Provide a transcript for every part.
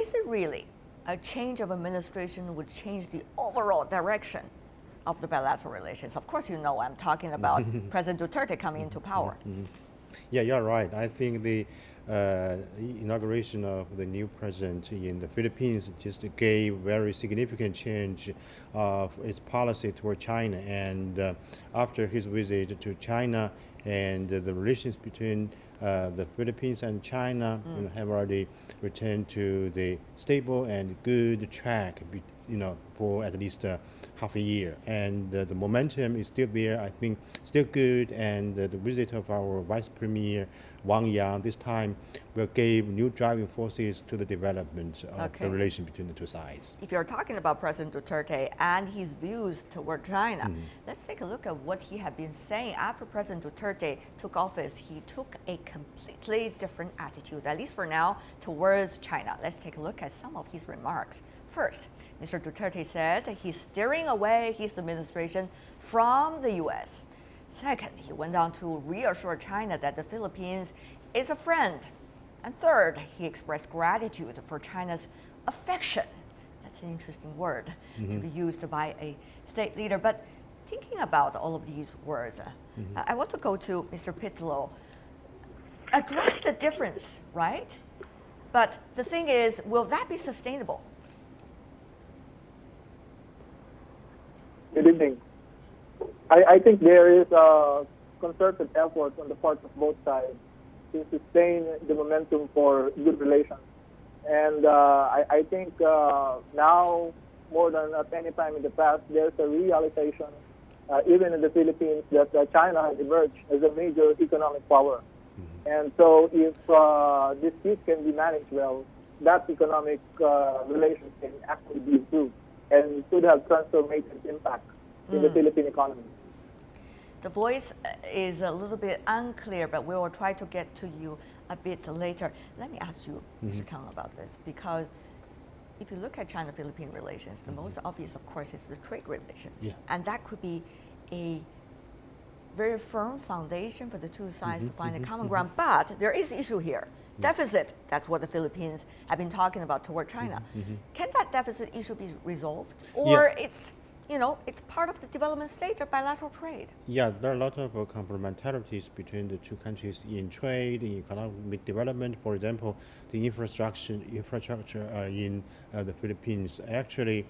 is it really a change of administration would change the overall direction of the bilateral relations? Of course, you know I'm talking about President Duterte coming into power. Yeah, you're right. I think the inauguration of the new president in the Philippines just gave very significant change of its policy toward China. And after his visit to China, and the relations between the Philippines and China have already returned to the stable and good track, for at least half a year. And the momentum is still there, I think, still good. And the visit of our Vice Premier Wang Yang this time will give new driving forces to the development of the relation between the two sides. If you're talking about President Duterte and his views toward China, let's take a look at what he had been saying. After President Duterte took office, he took a completely different attitude, at least for now, towards China. Let's take a look at some of his remarks. First, Mr. Duterte said that he's steering away his administration from the U.S. Second, he went on to reassure China that the Philippines is a friend. And third, he expressed gratitude for China's affection. That's an interesting word to be used by a state leader. But thinking about all of these words, I want to go to Mr. Pitlo. Address the difference, right? But the thing is, will that be sustainable? Good evening. I think there is a concerted effort on the part of both sides to sustain the momentum for good relations. And I think now, more than at any time in the past, there's a realization, even in the Philippines, that China has emerged as a major economic power. And so if disputes can be managed well, that economic relations can actually be improved and could have transformative impact in the Philippine economy. The voice is a little bit unclear, but we will try to get to you a bit later. Let me ask you, Mr. Teng, about this, because if you look at China-Philippine relations, the most obvious, of course, is the trade relations. Yeah. And that could be a very firm foundation for the two sides to find a common ground. But there is issue here. Deficit, that's what the Philippines have been talking about toward China. Can that deficit issue be resolved? Or it's part of the development stage of bilateral trade? Yeah, there are a lot of complementarities between the two countries in trade, in economic development. For example, the infrastructure in the Philippines actually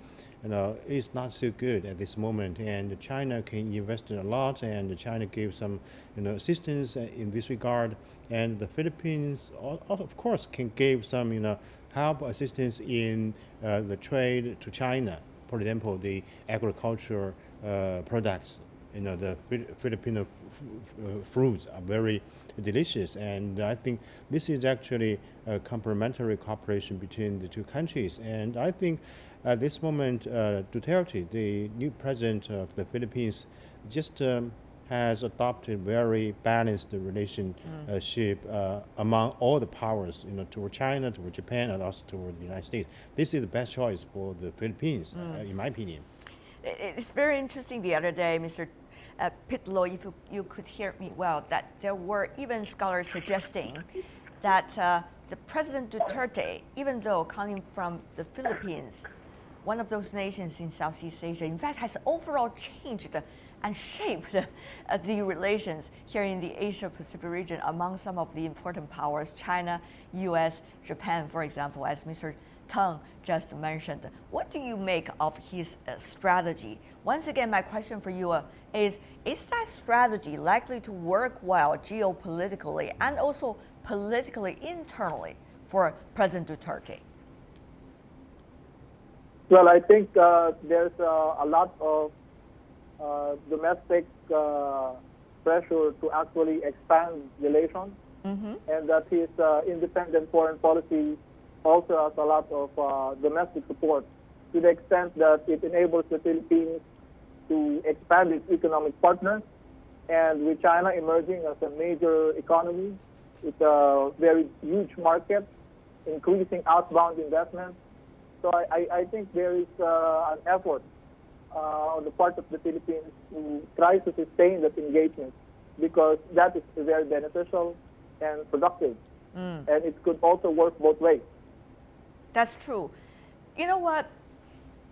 is not so good at this moment, and China can invest a lot, and China gave some assistance in this regard, and the Philippines of course can give some help assistance in the trade to China. For example, the agricultural products, the Filipino fruits are very delicious, and I think this is actually a complementary cooperation between the two countries. And I think at this moment, Duterte, the new president of the Philippines, just has adopted very balanced relationship among all the powers, toward China, toward Japan, and also toward the United States. This is the best choice for the Philippines, in my opinion. It's very interesting the other day, Mr. Pitlo, if you could hear me well, that there were even scholars suggesting that the President Duterte, even though coming from the Philippines, one of those nations in Southeast Asia, in fact, has overall changed and shaped the relations here in the Asia-Pacific region among some of the important powers, China, U.S., Japan, for example, as Mr. Teng just mentioned. What do you make of his strategy? Once again, my question for you is that strategy likely to work well geopolitically and also politically internally for President Duterte? Well, I think there's a lot of domestic pressure to actually expand relations, and that his independent foreign policy also has a lot of domestic support, to the extent that it enables the Philippines to expand its economic partners, and with China emerging as a major economy, with a very huge market, increasing outbound investment. So I think there is an effort on the part of the Philippines to try to sustain that engagement, because that is very beneficial and productive, and it could also work both ways. That's true. You know what?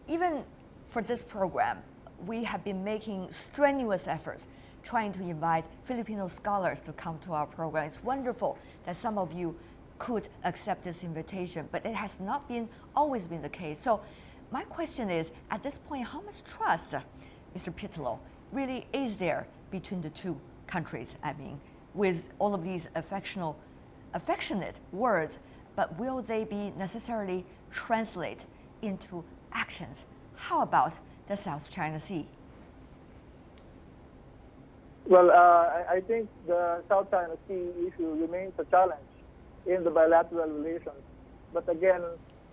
Even for this program, we have been making strenuous efforts trying to invite Filipino scholars to come to our program. It's wonderful that some of you could accept this invitation, but it has not always been the case. So my question is, at this point, how much trust, Mr. Pitlo, really is there between the two countries? I mean, with all of these affectionate words, but will they be necessarily translate into actions? How about the South China Sea? Well, I think the South China Sea issue remains a challenge in the bilateral relations. But again,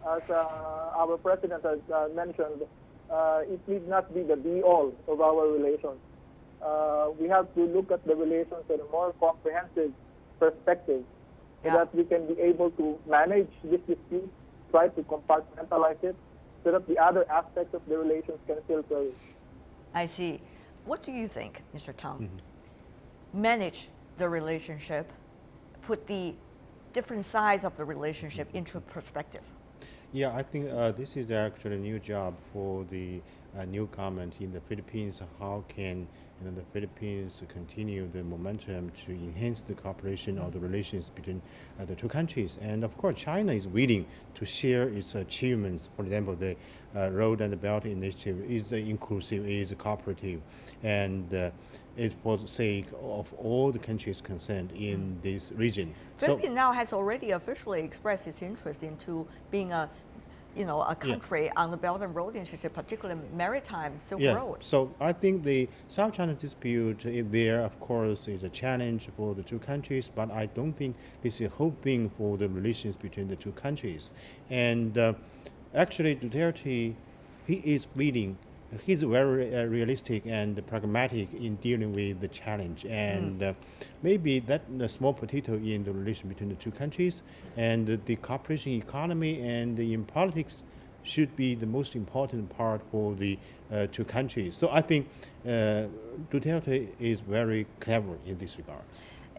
as our president has mentioned, it need not be the be-all of our relations. We have to look at the relations in a more comprehensive perspective so that we can be able to manage this dispute, try to compartmentalize it, so that the other aspects of the relations can still flourish. I see. What do you think, Mr. Tang? Manage the relationship, put the different sides of the relationship into perspective. Yeah, I think this is actually a new job for the new government in the Philippines. How can the Philippines continue the momentum to enhance the cooperation or the relations between the two countries? And of course, China is willing to share its achievements. For example, the Road and the Belt Initiative is inclusive, is cooperative, and it's for the sake of all the countries concerned in this region. Philippines now has already officially expressed its interest into being a country on the Belt and Road Initiative, particularly maritime Silk Road. So I think the South China dispute there, of course, is a challenge for the two countries, but I don't think this is a whole thing for the relations between the two countries. And actually, Duterte, he is willing. He's very realistic and pragmatic in dealing with the challenge, and maybe that the small potato in the relation between the two countries, and the cooperation economy and in politics should be the most important part for the two countries. So I think Duterte is very clever in this regard.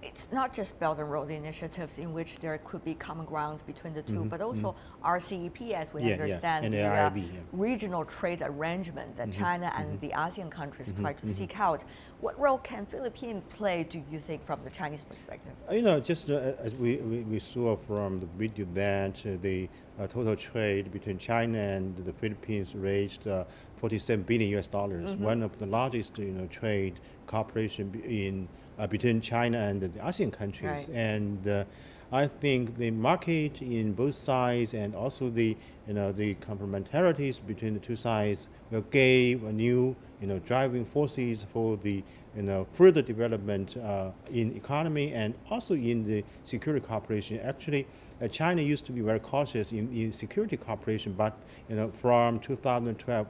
It's not just Belt and Road initiatives in which there could be common ground between the two, but also RCEP, as we understand, and the regional trade arrangement that China and the ASEAN countries try to seek out. What role can Philippines play, do you think, from the Chinese perspective? Just as we saw from the video that the total trade between China and the Philippines reached $47 billion US, one of the largest trade cooperation between China and the ASEAN countries. Right. And I think the market in both sides and also the the complementarities between the two sides will give a new driving forces for the further development in economy and also in the security cooperation. Actually, China used to be very cautious in security cooperation, but from 2012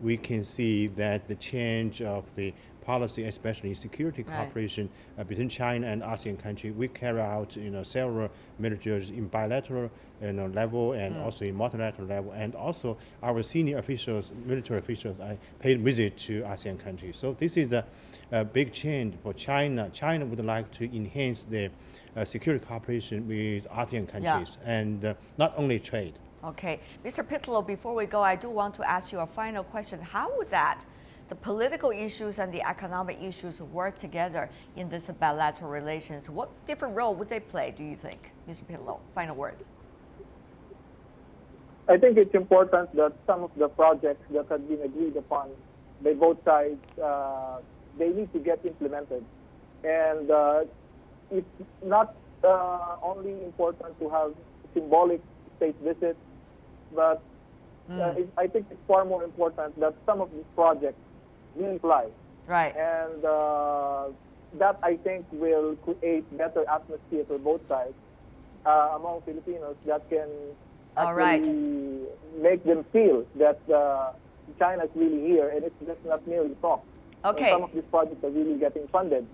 we can see that the change of the policy, especially in security cooperation between China and ASEAN countries, we carry out several measures in bilateral level and also in multilateral level, and also our senior officials, military officials, paid visit to ASEAN countries. So this is a big change for China. China would like to enhance their security cooperation with ASEAN countries and not only trade. Okay, Mr. Pitlo, before we go, I do want to ask you a final question. How would the political issues and the economic issues work together in this bilateral relations? What different role would they play, do you think? Mr. Pitlo, final words. I think it's important that some of the projects that have been agreed upon by both sides, they need to get implemented. And it's not only important to have symbolic state visits, but I think it's far more important that some of these projects really fly. Right. And that, I think, will create better atmosphere for both sides among Filipinos that can actually make them feel that China is really here and it's just not merely talk. Okay. And some of these projects are really getting funded.